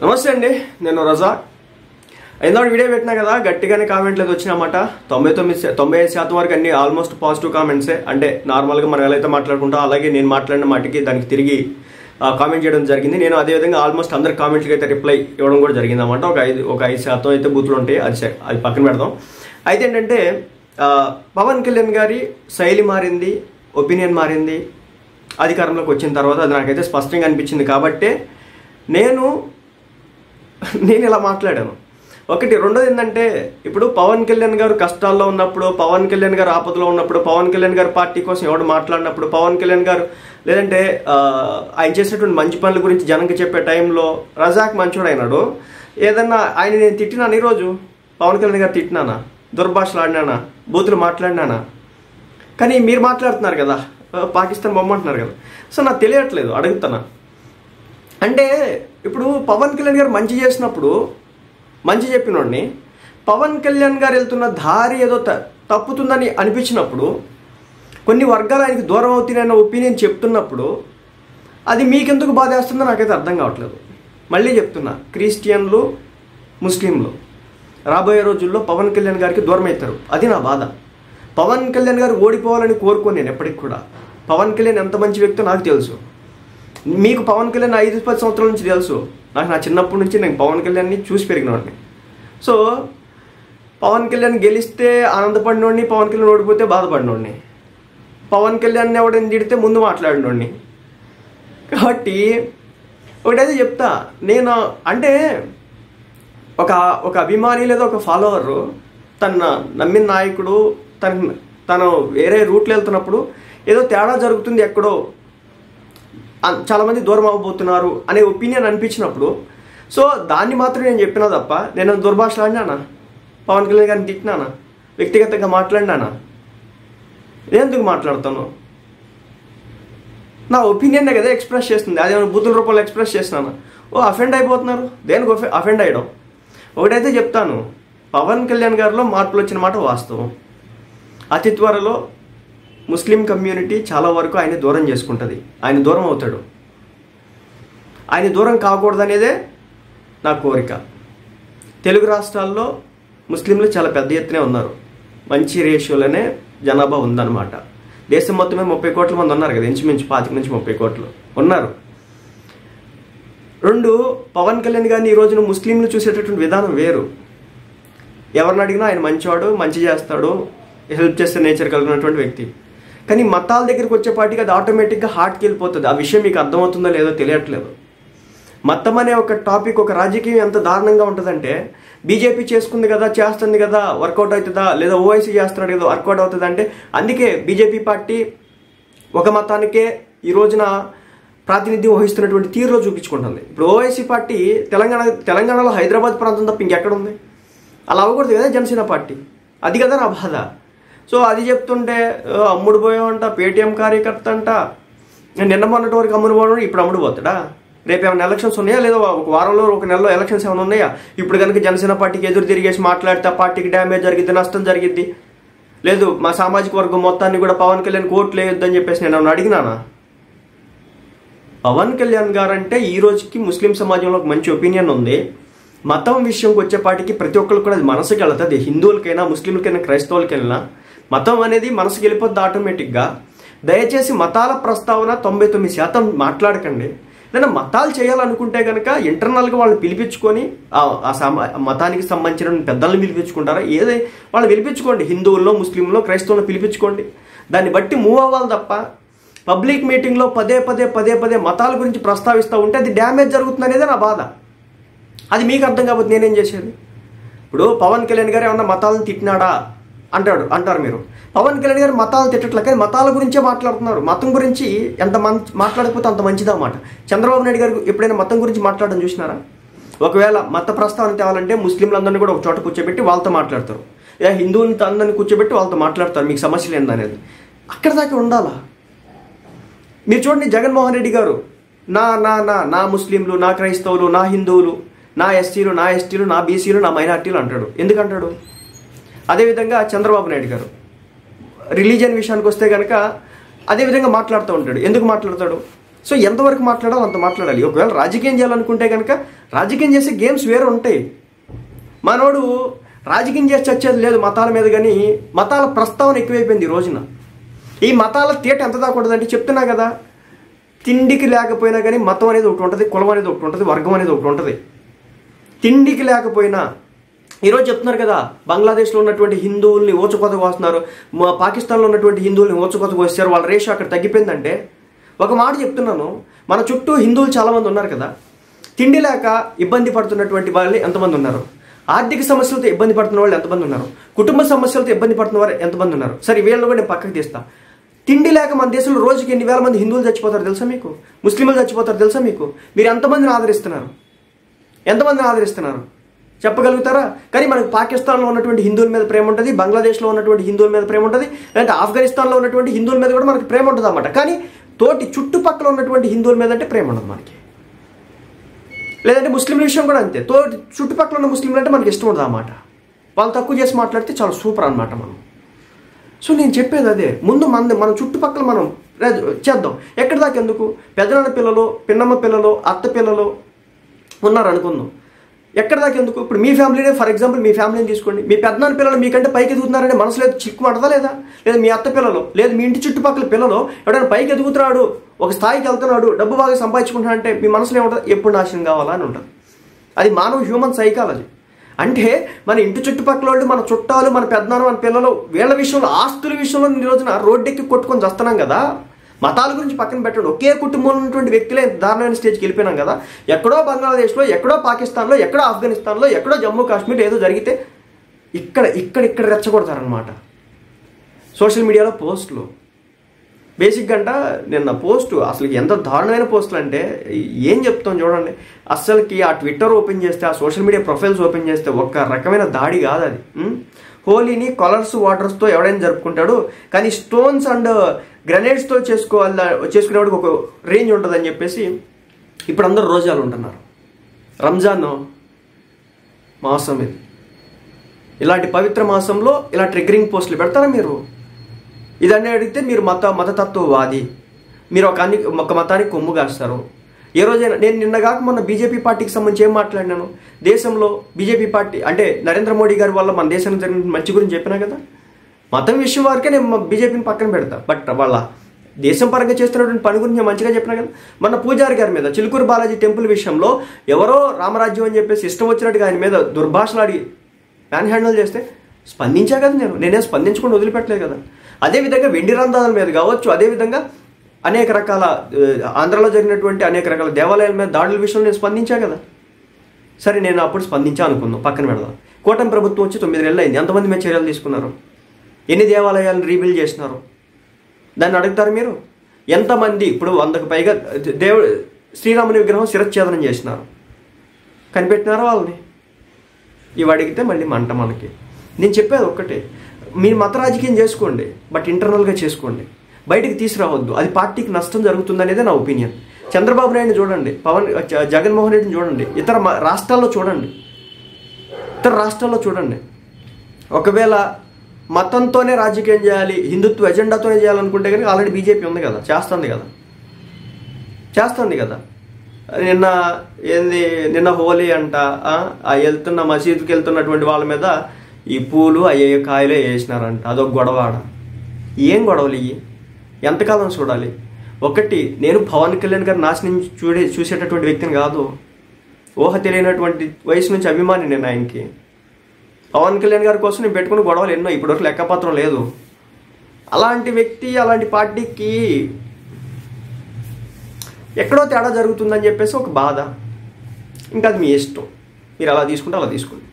నమస్తే అండి, నేను రజాక్. ఇందాక వీడియో పెట్టినా కదా, గట్టిగానే కామెంట్లు అయితే వచ్చినాయన్నమాట. 95% వరకు అన్ని ఆల్మోస్ట్ పాజిటివ్ కామెంట్సే. అంటే నార్మల్గా మనం ఎలా అయితే మాట్లాడుకుంటాం అలాగే నేను మాట్లాడిన మాటకి దానికి తిరిగి కామెంట్ చేయడం జరిగింది. నేను అదేవిధంగా ఆల్మోస్ట్ అందరి కామెంట్లకి అయితే రిప్లై ఇవ్వడం కూడా జరిగింది అన్నమాట. ఒక 5% అయితే బూతులు ఉంటాయి, అది పక్కన పెడదాం. అయితే ఏంటంటే పవన్ కళ్యాణ్ గారి శైలి మారింది, ఒపీనియన్ మారింది అధికారంలోకి వచ్చిన తర్వాత. అది నాకైతే స్పష్టంగా అనిపించింది. కాబట్టే నేను ఇలా మాట్లాడాను. ఒకటి. రెండోది ఏంటంటే, ఇప్పుడు పవన్ కళ్యాణ్ గారు కష్టాల్లో ఉన్నప్పుడు, పవన్ కళ్యాణ్ గారు ఆపదలో ఉన్నప్పుడు, పవన్ కళ్యాణ్ గారు పార్టీ కోసం ఎవడు మాట్లాడినప్పుడు, పవన్ కళ్యాణ్ గారు లేదంటే ఆయన చేసినటువంటి మంచి పనుల గురించి జనంకి చెప్పే టైంలో రజాక్ మంచోడు అయినాడు. ఏదన్నా ఆయన నేను తిట్టినాను, ఈరోజు పవన్ కళ్యాణ్ గారు తిట్టినానా, దుర్భాషలు ఆడినానా, బూతులు మాట్లాడినానా? కానీ మీరు మాట్లాడుతున్నారు కదా, పాకిస్తాన్ బొమ్మ అంటున్నారు కదా. సో నాకు తెలియట్లేదు, అడుగుతున్నా. అంటే ఇప్పుడు పవన్ కళ్యాణ్ గారు మంచి చేసినప్పుడు, మంచి చెప్పినోడిని, పవన్ కళ్యాణ్ గారు వెళ్తున్న దారి ఏదో తప్పుతుందని అనిపించినప్పుడు, కొన్ని వర్గాలు ఆయనకి దూరం అవుతున్నాయన్న ఒపీనియన్ చెప్తున్నప్పుడు అది మీకెందుకు బాధేస్తుందో నాకైతే అర్థం కావట్లేదు. మళ్ళీ చెప్తున్నా, క్రిస్టియన్లు, ముస్లింలు రాబోయే రోజుల్లో పవన్ కళ్యాణ్ గారికి దూరం అవుతారు. అది నా బాధ. పవన్ కళ్యాణ్ గారు ఓడిపోవాలని కోరుకోను నేను ఎప్పటికి కూడా. పవన్ కళ్యాణ్ ఎంత మంచి వ్యక్తో నాకు తెలుసు. మీకు పవన్ కళ్యాణ్ 5-10 సంవత్సరాల నుంచి తెలుసు. నాకు నా చిన్నప్పటి నుంచి నేను పవన్ కళ్యాణ్ని చూసి పెరిగినవాడిని. సో పవన్ కళ్యాణ్ గెలిస్తే ఆనందపడినోడిని, పవన్ కళ్యాణ్ ఓడిపోతే బాధపడినోడిని, పవన్ కళ్యాణ్ ఎవడని తిడితే ముందు మాట్లాడినోడిని. కాబట్టి ఒకటైతే చెప్తా, నేను అంటే ఒక అభిమాని లేదా ఒక ఫాలోవరు తన నమ్మిన నాయకుడు తను వేరే రూట్లో వెళ్తున్నప్పుడు ఏదో తేడా జరుగుతుంది, ఎక్కడో చాలామంది దూరం అవ్వబోతున్నారు అనే ఒపీనియన్ అనిపించినప్పుడు, సో దాన్ని మాత్రం నేను చెప్పినా తప్ప నేను దుర్భాషలు ఆడినానా, పవన్ కళ్యాణ్ గారిని తిట్టినానా, వ్యక్తిగతంగా మాట్లాడినానా? నేను ఎందుకు మాట్లాడతాను? నా ఒపీనియన్నే కదా ఎక్స్ప్రెస్ చేస్తుంది. అదేమైనా బూతుల రూపంలో ఎక్స్ప్రెస్ చేస్తున్నాను. అఫెండ్ అయిపోతున్నారు. దేనికి అఫెండ్ అయ్యడం? ఒకటైతే చెప్తాను, పవన్ కళ్యాణ్ గారిలో మార్పులు వచ్చిన మాట వాస్తవం. అతి త్వరలో ముస్లిం కమ్యూనిటీ చాలా వరకు ఆయన దూరం చేసుకుంటుంది. ఆయన దూరం అవుతాడు. ఆయన దూరం కాకూడదనేదే నా కోరిక. తెలుగు రాష్ట్రాల్లో ముస్లింలు చాలా పెద్ద ఎత్తునే ఉన్నారు. మంచి రేషియోలోనే జనాభా ఉందన్నమాట. దేశం మొత్తమే 30 కోట్ల మంది ఉన్నారు కదా, ఇంచుమించు 25 నుంచి 30 కోట్లు ఉన్నారు. 2, పవన్ కళ్యాణ్ గారిని ఈ రోజున ముస్లింలు చూసేటటువంటి విధానం వేరు. ఎవరిని అడిగినా ఆయన మంచివాడు, మంచి చేస్తాడు, హెల్ప్ చేసే నేచర్ కలిగినటువంటి వ్యక్తి. కానీ మతాల దగ్గరికి వచ్చేపాటికి అది ఆటోమేటిక్గా హార్ట్కి వెళ్ళిపోతుంది. ఆ విషయం మీకు అర్థమవుతుందో లేదో తెలియట్లేదు. మతం అనే ఒక టాపిక్, ఒక రాజకీయం ఎంత దారుణంగా ఉంటుందంటే, బీజేపీ చేసుకుంది కదా, చేస్తుంది కదా, వర్కౌట్ అవుతుందా, లేదా ఓవైసీ చేస్తున్నాడు కదా, వర్కౌట్ అవుతుంది అంటే, అందుకే బీజేపీ పార్టీ ఒక మతానికే ఈ రోజున ప్రాతినిధ్యం వహిస్తున్నటువంటి తీరులో చూపించుకుంటుంది. ఇప్పుడు ఓవైసీ పార్టీ తెలంగాణలో హైదరాబాద్ ప్రాంతం తప్ప ఇంకెక్కడ ఉంది? అలా అవ్వకూడదు కదా జనసేన పార్టీ. అది కదా నా బాధ. సో అది చెప్తుంటే అమ్ముడు పోయామంట, పేటీఎం కార్యకర్త అంట, నిన్న మొన్నటి వరకు అమ్ముడు పోవడం, ఇప్పుడు అమ్ముడు పోతాడా? రేపు ఏమైనా ఎలక్షన్స్ ఉన్నాయా, లేదా ఒక వారంలో, ఒక నెలలో ఎలక్షన్స్ ఏమైనా ఉన్నాయా? ఇప్పుడు కనుక జనసేన పార్టీకి ఎదురు తిరిగేసి మాట్లాడితే ఆ పార్టీకి డ్యామేజ్ జరిగిద్ది, నష్టం జరిగిద్ది. లేదు మా సామాజిక వర్గం మొత్తాన్ని కూడా పవన్ కళ్యాణ్ ఓట్లు వేయొద్దని చెప్పేసి నేను ఏమన్నా అడిగినానా? పవన్ కళ్యాణ్ గారంటే ఈ రోజుకి ముస్లిం సమాజంలో ఒక మంచి ఒపీనియన్ ఉంది. మతం విషయంకి వచ్చేపాటికి ప్రతి ఒక్కరికి కూడా అది మనసుకి వెళ్తుంది. హిందువులకైనా, ముస్లింలకైనా, క్రైస్తవులకైనా మతం అనేది మనసుకి వెళ్ళిపోద్ది ఆటోమేటిక్గా. దయచేసి మతాల ప్రస్తావన 99% మాట్లాడకండి. ఏదైనా మతాలు చేయాలనుకుంటే కనుక ఇంటర్నల్గా వాళ్ళని పిలిపించుకొని మతానికి సంబంధించిన పెద్దలను పిలిపించుకుంటారా, ఏదే వాళ్ళని పిలిపించుకోండి. హిందువుల్లో, ముస్లింలో, క్రైస్తవులను పిలిపించుకోండి. దాన్ని బట్టి మూవ్ అవ్వాలి తప్ప పబ్లిక్ మీటింగ్లో పదే మతాల గురించి ప్రస్తావిస్తూ ఉంటే అది డ్యామేజ్ జరుగుతుంది అనేదే నా బాధ. అది మీకు అర్థం కాకపోతే నేనేం చేసేది? ఇప్పుడు పవన్ కళ్యాణ్ గారు ఏమన్నా మతాలను తిట్టినాడా అంటారు మీరు. పవన్ కళ్యాణ్ గారు మతాలను తిట్టట్లే, కానీ మతాల గురించే మాట్లాడుతున్నారు. మతం గురించి ఎంత మాట్లాడకపోతే అంత మంచిదన్నమాట. చంద్రబాబు నాయుడు గారు ఎప్పుడైనా మతం గురించి మాట్లాడడం చూసినారా? ఒకవేళ మత ప్రస్తావన తేవాలంటే ముస్లింలందరినీ కూడా ఒక చోట కూర్చోబెట్టి వాళ్ళతో మాట్లాడతారు, లేదా హిందువులతో అందరినీ కూర్చోబెట్టి వాళ్ళతో మాట్లాడతారు. మీకు సమస్యలు ఏందనేది అక్కడ దాకా ఉండాలా? మీరు చూడండి, జగన్మోహన్ రెడ్డి గారు నా ముస్లింలు, నా క్రైస్తవులు, నా హిందువులు, నా ఎస్సీలు, నా ఎస్టీలు, నా బీసీలు, నా మైనార్టీలు అంటాడు. ఎందుకంటాడు? అదేవిధంగా చంద్రబాబు నాయుడు గారు రిలీజియన్ విషయానికి వస్తే కనుక అదేవిధంగా మాట్లాడుతూ ఉంటాడు. ఎందుకు మాట్లాడతాడు? సో ఎంతవరకు మాట్లాడాలో అంత మాట్లాడాలి. ఒకవేళ రాజకీయం చేయాలనుకుంటే కనుక రాజకీయం చేసే గేమ్స్ వేరే ఉంటాయి. మనోడు రాజకీయం చేసి చచ్చేది లేదు మతాల మీద, కానీ మతాల ప్రస్తావన ఎక్కువైపోయింది ఈ రోజున. ఈ మతాల తీట ఎంత దాకూడదంటే చెప్తున్నా కదా, తిండికి లేకపోయినా కానీ మతం అనేది ఒకటి ఉంటుంది, కులం అనేది ఒకటి ఉంటుంది, వర్గం అనేది ఒకటి ఉంటుంది. తిండికి లేకపోయినా ఈరోజు చెప్తున్నారు కదా, బంగ్లాదేశ్లో ఉన్నటువంటి హిందువుల్ని ఊచకొతకు వస్తున్నారు, పాకిస్తాన్లో ఉన్నటువంటి హిందువుల్ని ఊచకొతకు వచ్చారు, వాళ్ళ రేషియో అక్కడ తగ్గిపోయిందంటే ఒక మాట చెప్తున్నాను, మన చుట్టూ హిందువులు చాలామంది ఉన్నారు కదా, తిండి లేక ఇబ్బంది పడుతున్నటువంటి వాళ్ళు ఎంతమంది ఉన్నారు, ఆర్థిక సమస్యలతో ఇబ్బంది పడుతున్న వాళ్ళు ఎంతమంది ఉన్నారు, కుటుంబ సమస్యలతో ఇబ్బంది పడుతున్న వారు ఎంతమంది ఉన్నారు. సరే వీళ్ళని కూడా నేను పక్కకు తీస్తా. తిండి లేక మన దేశంలో రోజుకి ఎన్ని వేల మంది హిందువులు చచ్చిపోతారు తెలుసా మీకు, ముస్లింలు చచ్చిపోతారు తెలుసా మీకు. మీరు ఎంతమందిని ఆదరిస్తున్నారు, ఎంతమందిని ఆదరిస్తున్నారు చెప్పగలుగుతారా? కానీ మనకు పాకిస్తాన్లో ఉన్నటువంటి హిందువుల మీద ప్రేమ ఉంటుంది, బంగ్లాదేశ్లో ఉన్నటువంటి హిందువుల మీద ప్రేమ ఉంటుంది, లేదంటే ఆఫ్ఘనిస్తాన్లో ఉన్నటువంటి హిందువుల మీద కూడా మనకి ప్రేమ ఉంటుంది అన్నమాట. కానీ తోటి చుట్టుపక్కల ఉన్నటువంటి హిందువుల మీద అంటే ప్రేమ ఉండదు మనకి. లేదంటే ముస్లింల విషయం కూడా అంతే, తోటి చుట్టుపక్కల ఉన్న ముస్లింలు అంటే మనకి ఇష్టం ఉండదు అన్నమాట. వాళ్ళు తక్కువ చేసి మాట్లాడితే చాలా సూపర్ అనమాట మనం. సో నేను చెప్పేది అదే, ముందు మన చుట్టుపక్కల మనం చేద్దాం. ఎక్కడి దాకా ఎందుకు, పెద్దనాన్న పిల్లలు, పిన్నమ్మ పిల్లలు, అత్త పిల్లలు ఉన్నారు అనుకుందాం, ఎక్కడి దాకా ఎందుకు. ఇప్పుడు మీ ఫ్యామిలీనే, ఫర్ ఎగ్జాంపుల్ మీ ఫ్యామిలీని తీసుకోండి, మీ పెద్దనాన్న పిల్లలు మీకంటే పైకి ఎదుగుతున్నారనే మనసులో చిక్కుమంటదా లేదా, లేదా మీ అత్త పిల్లలు, లేదా మీ ఇంటి చుట్టుపక్కల పిల్లలు ఎవడైనా పైకి ఎదుగుతున్నాడు, ఒక స్థాయికి వెళ్తున్నాడు, డబ్బు బాగా సంపాదించుకుంటున్నాడు అంటే మీ మనసులో ఏముంటుంది, ఎప్పుడు నాశనం కావాలా అని ఉంటుంది. అది మానవ హ్యూమన్ సైకాలజీ. అంటే మన ఇంటి చుట్టుపక్కల వాళ్ళు, మన చుట్టాలు, మన పెద్దనాన్న, మన పిల్లలు, వీళ్ళ విషయంలో, ఆస్తుల విషయంలో ఈ రోజున రోడ్డెక్కి కొట్టుకొని వస్తున్నాం కదా. మతాల గురించి పక్కన పెట్టండి, ఒకే కుటుంబంలో ఉన్నటువంటి వ్యక్తులే దారుణమైన స్టేజ్కి వెళ్ళిపోయినాం కదా. ఎక్కడో బంగ్లాదేశ్లో, ఎక్కడో పాకిస్తాన్లో, ఎక్కడో ఆఫ్ఘనిస్తాన్లో, ఎక్కడో జమ్మూ కాశ్మీర్ ఏదో జరిగితే ఇక్కడ రెచ్చగొడతారనమాట. సోషల్ మీడియాలో పోస్టులు బేసిక్గా అంట, నిన్న పోస్టు అసలు ఎంత దారుణమైన పోస్టులు అంటే ఏం చెప్తాం చూడండి. అస్సలకి ఆ ట్విట్టర్ ఓపెన్ చేస్తే, ఆ సోషల్ మీడియా ప్రొఫైల్స్ ఓపెన్ చేస్తే ఒక రకమైన దాడి కాదు అది. హోలీని కలర్స్ వాటర్స్తో ఎవడైనా జరుపుకుంటాడు, కానీ స్టోన్స్ అండ్ గ్రెనేడ్స్తో చేసుకునేవాడికి ఒక రేంజ్ ఉంటుందని చెప్పేసి ఇప్పుడు అందరూ రోజాలు ఉంటున్నారు. రంజాన్ మాసం ఇది, ఇలాంటి పవిత్ర మాసంలో ఇలా ట్రిగ్గరింగ్ పోస్టులు పెడతారా మీరు? ఇదన్నీ అడిగితే మీరు మతతత్వవాది, మీరు ఒక మతానికి కొమ్ము కాస్తారు. ఏ రోజైనా నేను నిన్నగాక మొన్న బీజేపీ పార్టీకి సంబంధించి ఏం మాట్లాడినాను, దేశంలో బీజేపీ పార్టీ అంటే నరేంద్ర మోడీ గారి వల్ల మన దేశానికి జరిగిన మంచి గురించి చెప్పినా కదా. మతం విషయం వరకే నేను బీజేపీని పక్కన పెడతా, బట్ వాళ్ళ దేశం పరంగా చేస్తున్నటువంటి పని గురించి నేను మంచిగా చెప్పినా కదా. మన పూజారి గారి మీద, చిలుకూరు బాలాజీ టెంపుల్ విషయంలో ఎవరో రామరాజ్యం అని చెప్పేసి ఇష్టం వచ్చినట్టుగా ఆయన మీద దుర్భాషలాడి మ్యాన్ హ్యాండిల్ చేస్తే స్పందించా కదా నేనే స్పందించకుండా వదిలిపెట్టలేదు కదా. అదేవిధంగా వెండి రంధ్రాల మీద కావచ్చు, అదేవిధంగా అనేక రకాల ఆంధ్రలో జరిగినటువంటి అనేక రకాల దేవాలయాల మీద దాడుల విషయంలో నేను స్పందించా కదా. సరే నేను అప్పుడు స్పందించా అనుకున్నాం, పక్కన పెడదాం. కూటమి ప్రభుత్వం వచ్చి 9 నెలలు అయింది, ఎంతమంది మీద చర్యలు తీసుకున్నారు, ఎన్ని దేవాలయాలను రీబిల్డ్ చేసినారు దాన్ని అడుగుతారు మీరు. ఎంతమంది ఇప్పుడు 100కు పైగా శ్రీరాముని విగ్రహం శిరచ్ఛేదనం చేసినారు, కనిపెట్టినారా వాళ్ళని? ఇవి అడిగితే మళ్ళీ మంట మనకి. నేను చెప్పేది ఒక్కటే, మీరు మత రాజకీయం చేసుకోండి, బట్ ఇంటర్నల్గా చేసుకోండి, బయటికి తీసుకురావద్దు. అది పార్టీకి నష్టం జరుగుతుంది అనేది నా ఒపీనియన్. చంద్రబాబు నాయుడుని చూడండి, జగన్మోహన్ రెడ్డిని చూడండి, ఇతర రాష్ట్రాల్లో చూడండి. ఒకవేళ మతంతోనే రాజకీయం చేయాలి, హిందుత్వ ఎజెండాతోనే చేయాలనుకుంటే కనుక ఆల్రెడీ బీజేపీ ఉంది కదా, చేస్తుంది కదా. నిన్న హోలీ అంట, వెళ్తున్న మసీదుకి వెళ్తున్నటువంటి వాళ్ళ మీద ఈ పూలు అయ్యే కాయలే వేసినారంట, అదొక గొడవాడ. ఏం గొడవలు ఇవి, ఎంతకాలం చూడాలి? ఒకటి, నేను పవన్ కళ్యాణ్ గారు నాశనం చూసేటటువంటి వ్యక్తిని కాదు, ఊహ తెలియనటువంటి వయసు నుంచి అభిమాని నేను ఆయనకి. పవన్ కళ్యాణ్ గారి కోసం నేను పెట్టుకున్న గొడవలు ఎన్నో, ఇప్పటివరకు లెక్కపత్రం లేదు. అలాంటి వ్యక్తి, అలాంటి పార్టీకి ఎక్కడో తేడా జరుగుతుందని చెప్పేసి ఒక బాధ. ఇంకా అది మీ ఇష్టం, మీరు అలా తీసుకుంటే అలా తీసుకోండి.